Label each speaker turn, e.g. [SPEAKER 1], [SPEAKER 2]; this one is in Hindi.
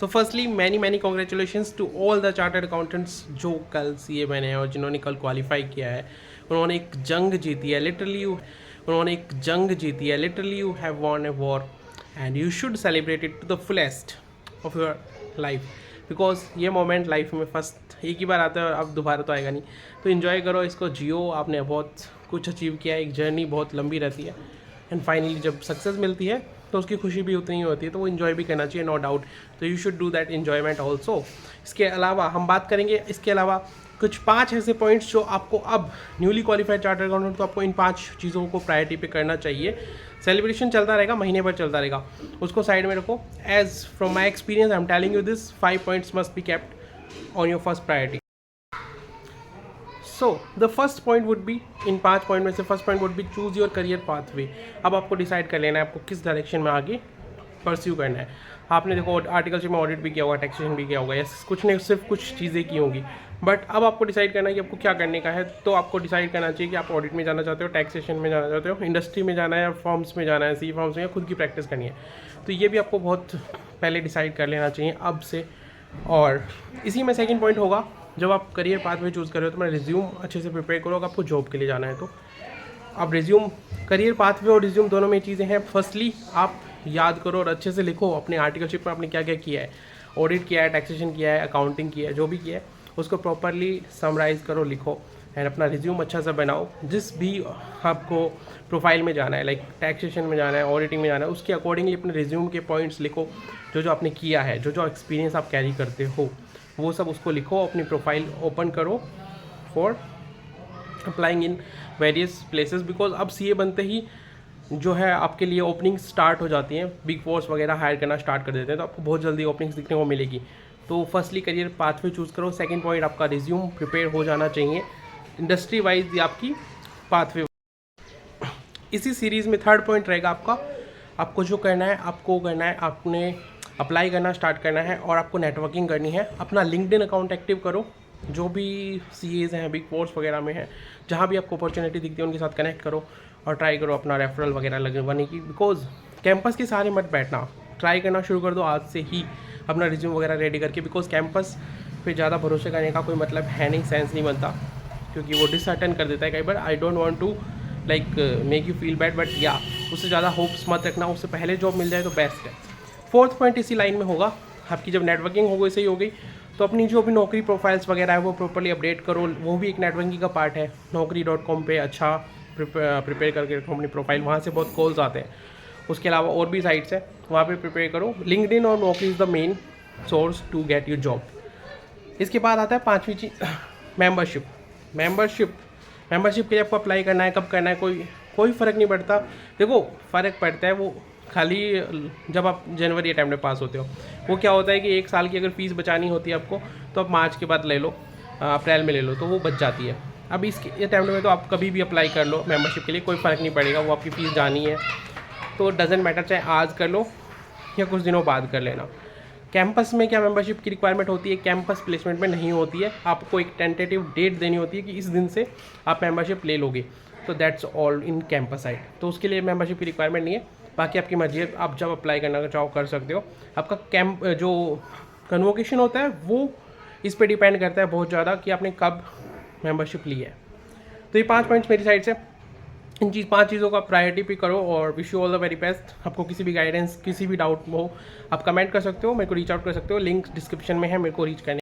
[SPEAKER 1] So firstly many congratulations to all the chartered accountants जो कल सीए बने हैं और जिन्होंने कल क्वालिफाई किया है। उन्होंने एक जंग जीती है लिटरली, उन्होंने एक जंग जीती है literally. You have won a war and you should celebrate it to the fullest of your life, because ये मोमेंट लाइफ में फर्स्ट एक ही बार आता है और अब दोबारा तो आएगा नहीं। तो इन्जॉय करो, इसको जियो। आपने बहुत कुछ अचीव किया है, एक जर्नी बहुत लंबी रहती है एंड फाइनली जब सक्सेस मिलती है तो उसकी खुशी भी उतनी ही होती है, तो वो इन्जॉय भी करना चाहिए, नो डाउट। तो you should do that enjoyment also. इसके अलावा हम बात करेंगे, इसके अलावा कुछ 5 ऐसे पॉइंट्स जो आपको अब न्यूली क्वालिफाइड चार्टर्ड अकाउंटेंट, तो आपको इन 5 चीज़ों को प्रायोरिटी पे करना चाहिए। सेलिब्रेशन चलता रहेगा, महीने भर चलता रहेगा, उसको साइड में रखो। As from my experience I am telling you this 5 points must be kept on your first priority. So the first point would be, इन 5 पॉइंट में से first point would be choose your career pathway. अब आपको डिसाइड कर लेना है आपको किस डायरेक्शन में आगे परस्यू करना है। आपने देखो आर्टिकलशिप में ऑडिट भी किया होगा, टैक्सेशन भी किया होगा, या कुछ नहीं सिर्फ कुछ चीज़ें की होंगी, बट अब आपको डिसाइड करना है कि आपको क्या करने का है। तो आपको डिसाइड करना चाहिए कि आप ऑडिट में जाना चाहते हो, टैक्सेशन में जाना चाहते हो, इंडस्ट्री में जाना है, या फॉर्म्स में जाना है, सी फॉर्म्स में, या खुद की प्रैक्टिस करनी है। तो ये भी आपको बहुत पहले डिसाइड कर लेना चाहिए अब से। और इसी में सेकंड पॉइंट होगा, जब आप करियर पाथवे चूज़ कर रहे हो तो मैं रिज्यूम अच्छे से प्रिपेयर करो। अगर आपको जॉब के लिए जाना है तो आप रिज्यूम, करियर पाथवे और रिज्यूम दोनों में चीज़ें हैं। फर्स्टली आप याद करो और अच्छे से लिखो अपने आर्टिकलशिप में आपने क्या क्या किया है, ऑडिट किया है, टैक्सेशन किया है, अकाउंटिंग किया है, जो भी किया है उसको प्रॉपरली समराइज़ करो, लिखो एंड अपना रिज्यूम अच्छा सा बनाओ। जिस भी आपको प्रोफाइल में जाना है, लाइक टैक्सेशन में जाना है, ऑडिटिंग में जाना है, उसके अकॉर्डिंगली अपने रिज्यूम के पॉइंट्स लिखो, जो जो आपने किया है, जो जो एक्सपीरियंस आप कैरी करते हो वो सब उसको लिखो। अपनी प्रोफाइल ओपन करो for applying in various places, because अब सीए बनते ही जो है आपके लिए ओपनिंग स्टार्ट हो जाती हैं, बिग फोर्स वगैरह हायर करना स्टार्ट कर देते हैं, तो आपको बहुत जल्दी ओपनिंग्स दिखने को मिलेगी। तो फर्स्टली करियर पाथवे चूज़ करो। सेकंड पॉइंट, आपका रिज्यूम प्रिपेयर हो जाना चाहिए, इंडस्ट्री वाइज आपकी पाथवे। इसी सीरीज़ में थर्ड पॉइंट रहेगा आपका, आपको जो करना है, आपको करना है, आपने अप्लाई करना स्टार्ट करना है और आपको नेटवर्किंग करनी है। अपना लिंक्डइन अकाउंट एक्टिव करो, जो भी सीएज हैं, बिग फोर्स वगैरह में हैं, जहाँ भी आपको अपॉर्चुनिटी दिखती है उनके साथ कनेक्ट करो और ट्राई करो अपना रेफरल वगैरह लगवाने की। बिकॉज कैंपस के सहारे मत बैठना, ट्राई करना शुरू कर दो आज से ही अपना रिज्यूम वगैरह रेडी करके। बिकॉज कैंपस पे ज़्यादा भरोसे करने का कोई मतलब है नहीं, सेंस नहीं बनता, क्योंकि वो डिसअर्टन कर देता है कई बार। I don't want to like make you feel bad, but या उससे ज़्यादा होप्स मत रखना, उससे पहले जॉब मिल जाए तो बेस्ट है। फोर्थ पॉइंट इसी लाइन में होगा, आपकी जब नेटवर्किंग हो गई, सही हो गई, तो अपनी जो भी नौकरी प्रोफाइल्स वगैरह है वो प्रॉपर्ली अपडेट करो। वो भी एक नेटवर्किंग का पार्ट है। naukri.com पे अच्छा प्रिपेयर करके रखो अपनी प्रोफाइल, वहाँ से बहुत कॉल्स आते हैं। उसके अलावा और भी साइट्स हैं, वहाँ पे प्रिपेयर करो। लिंक्डइन और Naukri is the main source to get your job. इसके बाद आता है पाँचवीं चीज़, मेंबरशिप। मेंबरशिप के लिए आपको अप्लाई करना है, कब करना है, कोई फ़र्क नहीं पड़ता। देखो फ़र्क पड़ता है वो खाली जब आप जनवरी टाइम में पास होते हो। वो क्या होता है कि 1 साल की अगर फ़ीस बचानी होती है आपको, तो आप मार्च के बाद ले लो, अप्रैल में ले लो, तो वो बच जाती है। अब ये टाइम में तो आप कभी भी अप्लाई कर लो मेंबरशिप के लिए, कोई फ़र्क नहीं पड़ेगा। वो आपकी फ़ीस जानी है तो डजेंट मैटर, चाहे आज कर लो या कुछ दिनों बाद कर लेना। कैंपस में क्या मेंबरशिप की रिक्वायरमेंट होती है, कैंपस प्लेसमेंट में नहीं होती है। आपको एक टेंटेटिव डेट देनी होती है कि इस दिन से आप मेंबरशिप ले लोगे, तो that's all in campus side. तो उसके लिए मेंबरशिप की रिक्वायरमेंट नहीं है, बाकी आपकी मर्जी है, आप जब अप्लाई करना चाहो कर सकते हो। आपका कैंप जो कन्वोकेशन होता है वो इस पर डिपेंड करता है बहुत ज़्यादा कि आपने कब मेंबरशिप ली है। तो ये 5 पॉइंट्स मेरी साइड से, इन 5 चीज़ों का प्रायोरिटी पे करो और wish you all the very best. आपको किसी भी गाइडेंस, किसी भी डाउट हो, आप कमेंट कर सकते हो, मेरे को रीच आउट कर सकते हो, लिंक डिस्क्रिप्शन में है मेरे को रीच करने।